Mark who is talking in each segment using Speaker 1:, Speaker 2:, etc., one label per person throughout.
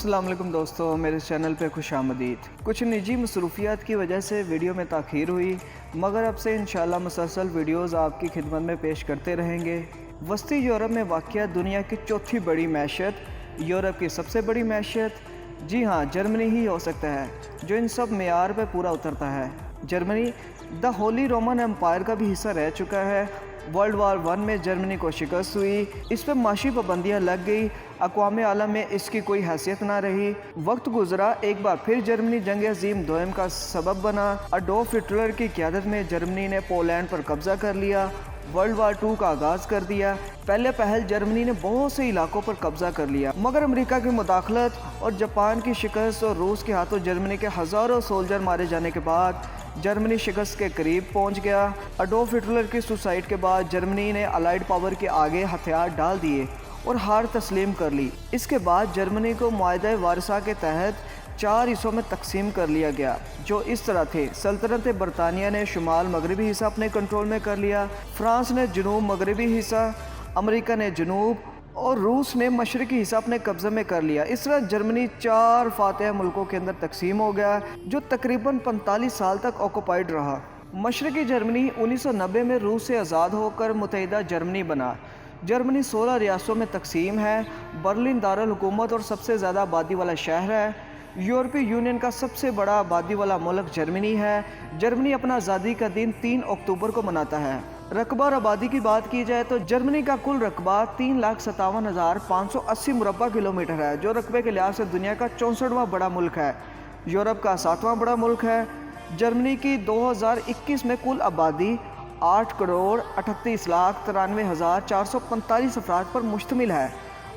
Speaker 1: अस्सलाम वालेकुम दोस्तों, मेरे चैनल पे खुश आमदीद। कुछ निजी मसरूफियात की वजह से वीडियो में ताख़ीर हुई, मगर अब से इंशाल्लाह मुसलसल वीडियोज़ आपकी खिदमत में पेश करते रहेंगे। वस्ती यूरोप में वाक़या दुनिया की चौथी बड़ी मैशत, यूरोप की सबसे बड़ी मैशत, जी हाँ, जर्मनी ही हो सकता है जो इन सब मेयार पर पूरा उतरता है। Germany the holy Roman empire का भी हिस्सा रह चुका है। वर्ल्ड वार 1 में जर्मनी को शिकस्त हुई, इस पर माशी पाबंदियाँ लग गई, अक़वाम आलम में इसकी कोई हैसियत ना रही। वक्त गुजरा, एक बार फिर जर्मनी जंग अज़ीम दोम का सबब बना। अडोल्फ हिटलर की क़यादत में जर्मनी ने पोलैंड पर कब्ज़ा कर लिया, वर्ल्ड वार 2 का आगाज़ कर दिया। पहले पहल जर्मनी ने बहुत से इलाकों पर कब्ज़ा कर लिया, मगर अमेरिका की मुदाखलत और जापान की शिकस्त और रूस के हाथों जर्मनी के हज़ारों सोल्जर मारे जाने के बाद जर्मनी शिकस्त के करीब पहुंच गया। अडोल्फ हिटलर की सुसाइड के बाद जर्मनी ने अलाइड पावर के आगे हथियार डाल दिए और हार तस्लीम कर ली। इसके बाद जर्मनी को मुआहदा वारसा के तहत 4 हिस्सों में तकसीम कर लिया गया, जो इस तरह थे। सल्तनत बरतानिया ने शुमाल मगरबी हिस्सा अपने कंट्रोल में कर लिया, फ्रांस ने जनूब मगरबी हिस्सा, अमेरिका ने जनूब और रूस ने मशरकी हिस्सा अपने कब्ज़े में कर लिया। इस तरह जर्मनी 4 फातह मुल्कों के अंदर तकसीम हो गया, जो तकरीबन 45 साल तक ऑक्युपाइड रहा। मशरकी जर्मनी 1990 में रूस से आज़ाद होकर मुत्तहिदा जर्मनी बना। जर्मनी 16 रियासतों में तकसीम है। बर्लिन दारुल हुकूमत और सबसे ज़्यादा आबादी वाला शहर है। यूरोपीय यूनियन का सबसे बड़ा आबादी वाला मुल्क जर्मनी है। जर्मनी अपना आज़ादी का दिन 3 अक्टूबर को मनाता है। रकबा और आबादी की बात की जाए तो जर्मनी का कुल रकबा 3,57,580 मुरबा किलोमीटर है, जो रकबे के लिहाज से दुनिया का 64वां बड़ा मुल्क है। यूरोप का 7वां बड़ा मुल्क है। जर्मनी की 2021 में कुल आबादी 8,38,93,445 अफराद पर मुश्तमिल है।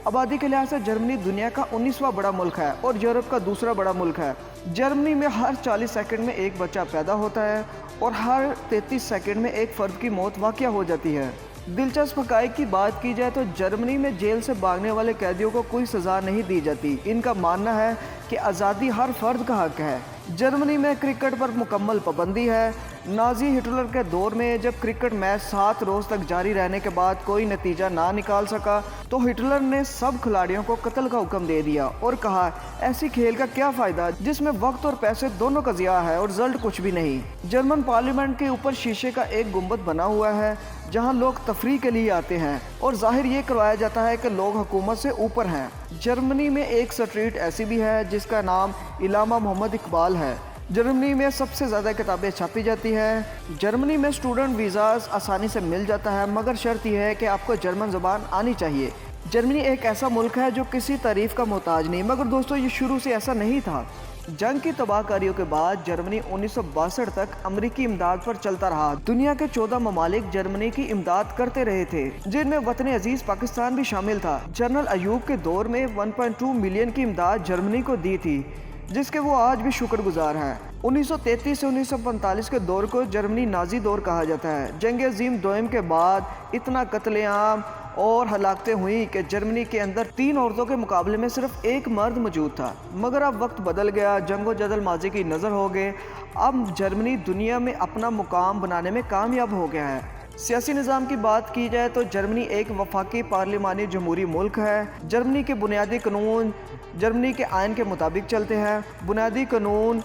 Speaker 1: आबादी के लिहाज से जर्मनी दुनिया का 19वां बड़ा मुल्क है और यूरोप का दूसरा बड़ा मुल्क है। जर्मनी में हर 40 सेकंड में एक बच्चा पैदा होता है और हर 33 सेकंड में एक फ़र्द की मौत वाक़या हो जाती है। दिलचस्प हक़ाइक़ की बात की जाए तो जर्मनी में जेल से भागने वाले कैदियों को कोई सज़ा नहीं दी जाती। इनका मानना है कि आज़ादी हर फ़र्द का हक़ है। जर्मनी में क्रिकेट पर मुकम्मल पाबंदी है। नाज़ी हिटलर के दौर में जब क्रिकेट मैच 7 रोज़ तक जारी रहने के बाद कोई नतीजा ना निकाल सका, तो हिटलर ने सब खिलाड़ियों को कत्ल का हुक्म दे दिया और कहा, ऐसी खेल का क्या फ़ायदा जिसमें वक्त और पैसे दोनों का ज़िया है और रिजल्ट कुछ भी नहीं। जर्मन पार्लियामेंट के ऊपर शीशे का एक गुंबद बना हुआ है, जहां लोग तफरीह के लिए आते हैं और जाहिर ये करवाया जाता है कि लोग हुकूमत से ऊपर हैं। जर्मनी में एक स्ट्रीट ऐसी भी है जिसका नाम इलामा मोहम्मद इकबाल है। जर्मनी में सबसे ज़्यादा किताबें छापी जाती हैं। जर्मनी में स्टूडेंट वीज़ास आसानी से मिल जाता है, मगर शर्त यह है कि आपको जर्मन ज़बान आनी चाहिए। जर्मनी एक ऐसा मुल्क है जो किसी तारीफ़ का मोहताज नहीं, मगर दोस्तों ये शुरू से ऐसा नहीं था। जंग की तबाहकारियों के बाद जर्मनी 1962 तक अमरीकी इमदाद पर चलता रहा। दुनिया के 14 ममालिक जर्मनी की इमदाद करते रहे थे, जिनमें वतन अजीज पाकिस्तान भी शामिल था। जनरल अयूब के दौर में 1.2 मिलियन की इमदाद जर्मनी को दी थी, जिसके वो आज भी शुक्रगुजार हैं। 1933 से 1945 के दौर को जर्मनी नाजी दौर कहा जाता है। जंग अज़ीम दोम के बाद इतना कत्लेआम और हलाकतें हुई कि जर्मनी के अंदर 3 औरतों के मुकाबले में सिर्फ एक मर्द मौजूद था। मगर अब वक्त बदल गया, जंगो जदल माजी की नज़र हो गए। अब जर्मनी दुनिया में अपना मुकाम बनाने में कामयाब हो गया है। सियासी निज़ाम की बात की जाए तो जर्मनी एक वफाकी पार्लिमानी जमहूरी मुल्क है। जर्मनी के बुनियादी कानून जर्मनी के आइन के मुताबिक चलते हैं। बुनियादी कानून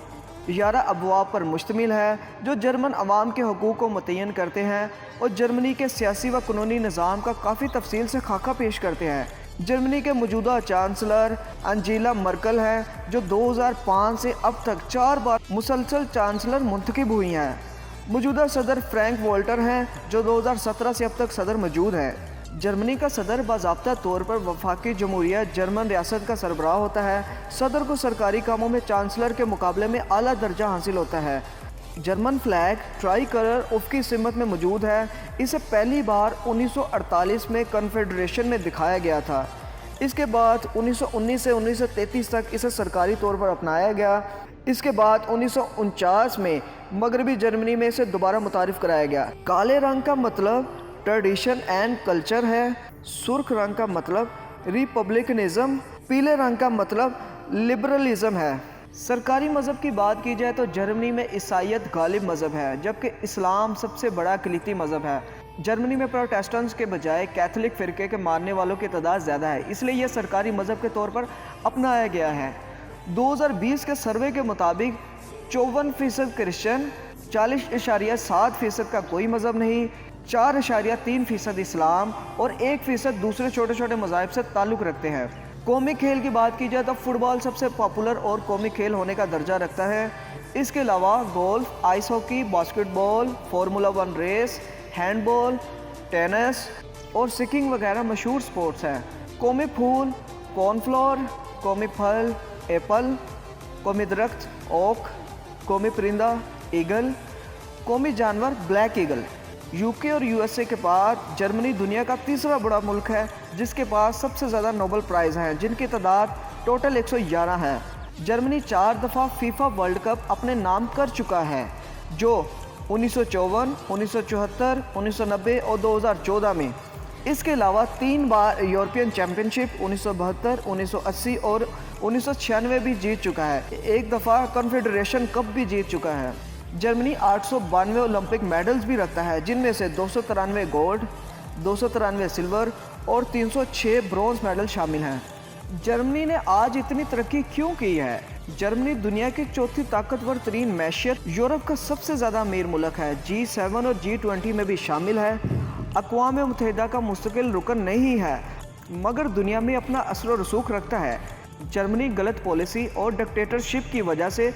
Speaker 1: 11 अबवाब पर मुश्तमिल है, जो जर्मन अवाम के हकूक़ को मुतय्यन करते हैं और जर्मनी के सियासी व कानूनी निज़ाम का काफ़ी तफसील से खाका पेश करते हैं। जर्मनी के मौजूदा चांसलर एंजेला मर्केल हैं, जो 2005 से अब तक 4 बार मुसलसल चांसलर मुंतखब हुई हैं। मौजूदा सदर फ्रैंक वोल्टर हैं, जो 2017 से अब तक सदर मौजूद हैं। जर्मनी का सदर बाज़ाब्ता तौर पर वफाकी जमहूरिया जर्मन रियासत का सरबराह होता है। सदर को सरकारी कामों में चांसलर के मुकाबले में आला दर्जा हासिल होता है। जर्मन फ्लैग ट्राई कलर उफ़क़ी सिमत में मौजूद है। इसे पहली बार 1948 में कन्फेडरेशन में दिखाया गया था। इसके बाद 1919 से 1933 तक इसे सरकारी तौर पर अपनाया गया। इसके बाद 1949 में मगरबी जर्मनी में इसे दोबारा मुतारिफ़ कराया गया। काले रंग का मतलब ट्रेडिशन एंड कल्चर है। सुर्ख रंग का मतलब रिपब्लिकनिज़म। पीले रंग का मतलब लिबरलिज़म है। سرکاری مذہب کی بات کی جائے تو جرمنی میں عیسائیت غالب مذہب ہے، جبکہ اسلام سب سے بڑا اقلیتی مذہب ہے۔ جرمنی میں پروٹیسٹنٹس کے بجائے کیتھولک فرقے کے ماننے والوں کی تعداد زیادہ ہے، اس لیے یہ سرکاری مذہب کے طور پر اپنایا گیا ہے۔ 2020 کے سروے کے مطابق 54% کرسچن، 40.7% کا کوئی مذہب نہیں، 4.3% اسلام اور 1% دوسرے چھوٹے چھوٹے مذاہب سے تعلق رکھتے ہیں۔ قومی کھیل کی بات کی جائے تو فٹ بال سب سے پاپولر اور قومی کھیل ہونے کا درجہ رکھتا ہے۔ اس کے علاوہ گولف، آئس ہاکی، باسکٹ بال، فارمولا 1 ریس، ہینڈ بال، ٹینس اور سکینگ وغیرہ مشہور سپورٹس ہیں۔ قومی پھول کارن فلاور، قومی پھل ایپل، قومی درخت اوک، قومی پرندہ ایگل، قومی جانور بلیک ایگل۔ یو کے اور یو ایس اے کے بعد جرمنی دنیا کا تیسرا بڑا ملک ہے جس کے پاس سب سے زیادہ نوبل پرائز ہیں، جن کی تعداد ٹوٹل 111 ہے۔ جرمنی 4 دفعہ فیفا ورلڈ کپ اپنے نام کر چکا ہے، جو 1954، 1974، 1990 اور 2014 میں۔ اس کے علاوہ 3 بار یورپین چیمپئن شپ 1972، 1980 اور 1996 بھی جیت چکا ہے۔ 1 دفعہ کنفیڈریشن کپ بھی جیت چکا ہے۔ جرمنی 892 اولمپک میڈلز بھی رکھتا ہے، جن میں سے 293 گولڈ، 293 سلور اور 306 برونز میڈل شامل ہیں۔ جرمنی نے آج اتنی ترقی کیوں کی ہے؟ جرمنی دنیا کی چوتھی طاقتور ترین معیشت، یورپ کا سب سے زیادہ امیر ملک ہے، G7 اور G20 میں بھی شامل ہے، اقوام متحدہ کا مستقل رکن نہیں ہے، مگر دنیا میں اپنا اثر و رسوخ رکھتا ہے۔ جرمنی غلط پالیسی اور ڈکٹیٹرشپ کی وجہ سے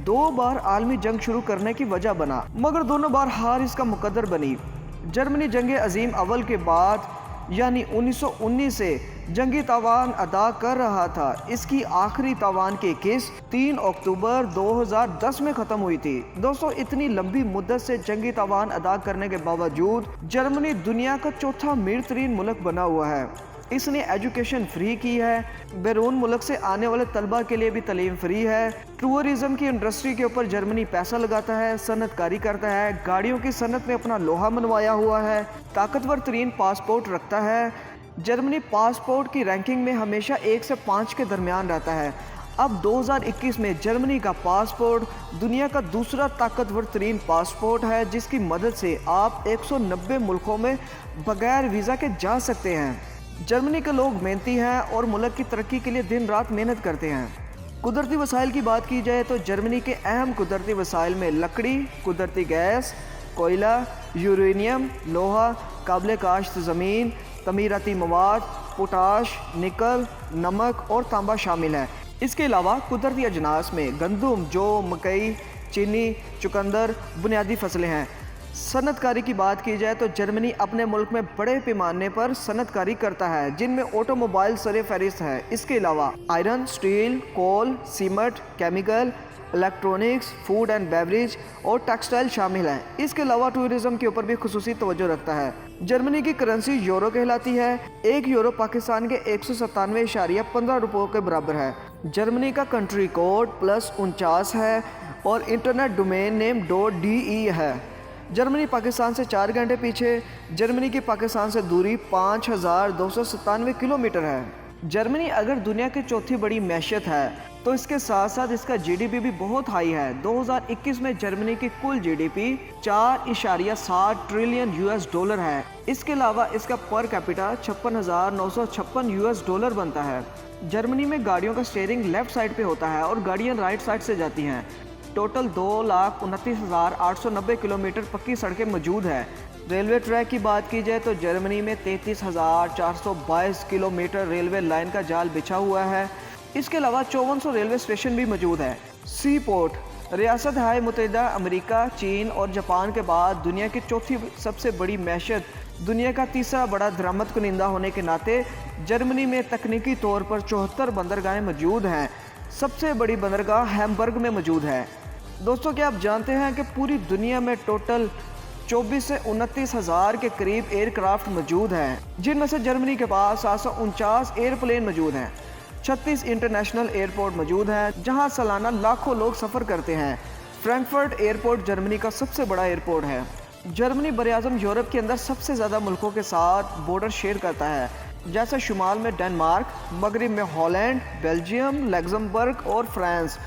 Speaker 1: 2 بار عالمی جنگ شروع کرنے کی وجہ بنا، مگر دونوں بار ہار اس کا مقدر بنی۔ جرمنی جنگ عظیم اول کے بعد یعنی 1919 سے جنگی تاوان ادا کر رہا تھا۔ اس کی آخری تاوان کی قسط 3 اکتوبر 2010 میں ختم ہوئی تھی۔ دوستو، اتنی لمبی مدت سے جنگی تاوان ادا کرنے کے باوجود جرمنی دنیا کا چوتھا امیر ترین ملک بنا ہوا ہے۔ اس نے ایجوکیشن فری کی ہے، بیرون ملک سے آنے والے طلبہ کے لیے بھی تعلیم فری ہے، ٹورزم کی انڈسٹری کے اوپر جرمنی پیسہ لگاتا ہے، صنعت کاری کرتا ہے، گاڑیوں کی صنعت میں اپنا لوہا منوایا ہوا ہے، طاقتور ترین پاسپورٹ رکھتا ہے۔ جرمنی پاسپورٹ کی رینکنگ میں ہمیشہ 1 سے 5 کے درمیان رہتا ہے۔ اب 2021 میں جرمنی کا پاسپورٹ دنیا کا دوسرا طاقتور ترین پاسپورٹ ہے، جس کی مدد سے آپ 190 ملکوں میں بغیر ویزا کے جا سکتے ہیں۔ جرمنی کے لوگ محنتی ہیں اور ملک کی ترقی کے لیے دن رات محنت کرتے ہیں۔ قدرتی وسائل کی بات کی جائے تو جرمنی کے اہم قدرتی وسائل میں لکڑی، قدرتی گیس، کوئلہ، یورینیم، لوہا، قابل کاشت زمین، تعمیراتی مواد، پوٹاش، نکل، نمک اور تانبا شامل ہیں۔ اس کے علاوہ قدرتی اجناس میں گندم، جو، مکئی، چینی، چقندر بنیادی فصلیں ہیں۔ صنعت کاری کی بات کی جائے تو جرمنی اپنے ملک میں بڑے پیمانے پر صنعت کاری کرتا ہے، جن میں آٹو موبائل سر فہرست ہے۔ اس کے علاوہ iron, steel, coal, cement, chemical, electronics, food and beverage اور ٹیکسٹائل شامل ہیں۔ اس کے علاوہ ٹورزم کے اوپر بھی خصوصی توجہ رکھتا ہے۔ جرمنی کی کرنسی یورو کہلاتی ہے۔ 1 یورو پاکستان کے 197.15 روپے کے برابر ہے۔ جرمنی کا کنٹری کوڈ +49 ہے اور انٹرنیٹ ڈومین نیم .de ہے۔ جرمنی پاکستان سے 4 گھنٹے پیچھے۔ جرمنی کی پاکستان سے دوری 5297 کلومیٹر ہے۔ جرمنی اگر دنیا کی چوتھی بڑی معیشت ہے تو اس کے ساتھ ساتھ اس کا GDP بھی بہت ہائی ہے۔ 2021 میں جرمنی کی کل GDP 4.7 ٹریلین $، ہے۔ اس کے علاوہ اس کا پر کیپٹا $56,956 بنتا ہے۔ جرمنی میں گاڑیوں کا سٹیئرنگ لیفٹ سائڈ پہ ہوتا ہے اور گاڑیاں رائٹ سائڈ سے جاتی ہیں۔ ٹوٹل 2,29,890 کلومیٹر پکی سڑکیں موجود ہیں۔ ریلوے ٹریک کی بات کی جائے تو جرمنی میں 33,422 کلومیٹر ریلوے لائن کا جال بچھا ہوا ہے۔ اس کے علاوہ 5400 ریلوے اسٹیشن بھی موجود ہیں۔ سی پورٹ ریاست ہائے متحدہ امریکہ، چین اور جاپان کے بعد دنیا کی چوتھی سب سے بڑی معیشت، دنیا کا تیسرا بڑا درآمد کنندہ ہونے کے ناطے جرمنی میں تکنیکی طور پر 74 بندرگاہیں موجود ہیں۔ سب سے بڑی بندرگاہ ہیمبرگ میں موجود ہے۔ دوستو، کیا آپ جانتے ہیں کہ پوری دنیا میں ٹوٹل 24 سے 29 ہزار کے قریب ایئر کرافٹ موجود ہیں، جن میں سے جرمنی کے پاس 749 ایئر پلین موجود ہیں۔ 36 انٹرنیشنل ایئرپورٹ موجود ہیں جہاں سالانہ لاکھوں لوگ سفر کرتے ہیں۔ فرینکفرٹ ایئرپورٹ جرمنی کا سب سے بڑا ایئرپورٹ ہے۔ جرمنی براعظم یورپ کے اندر سب سے زیادہ ملکوں کے ساتھ بارڈر شیئر کرتا ہے، جیسے شمال میں ڈنمارک، مغرب میں ہالینڈ، بیلجیم، لگزمبرگ اور فرانس،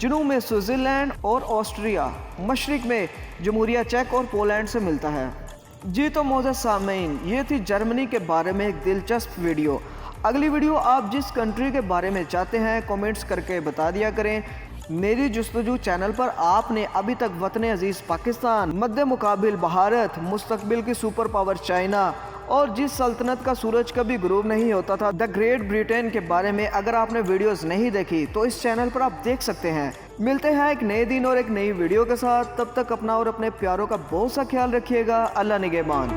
Speaker 1: जनूब में स्विट्जरलैंड और ऑस्ट्रिया, मशरिक में जमहूरिया चेक और पोलैंड से मिलता है। जी तो मोअज़्ज़ज़ सामीन, ये थी जर्मनी के बारे में एक दिलचस्प वीडियो। अगली वीडियो आप जिस कंट्री के बारे में चाहते हैं कमेंट्स करके बता दिया करें। मेरी जुस्तजू चैनल पर आपने अभी तक वतन अजीज़ पाकिस्तान, मद्दे मुकाबिल भारत, मुस्तकबिल की सुपर पावर चाइना और जिस सल्तनत का सूरज कभी गुरूब नहीं होता था, द ग्रेट ब्रिटेन के बारे में अगर आपने वीडियोस नहीं देखी तो इस चैनल पर आप देख सकते हैं। मिलते हैं एक नए दिन और एक नई वीडियो के साथ। तब तक अपना और अपने प्यारों का बहुत सा ख्याल रखिएगा। अल्लाह निगहबान।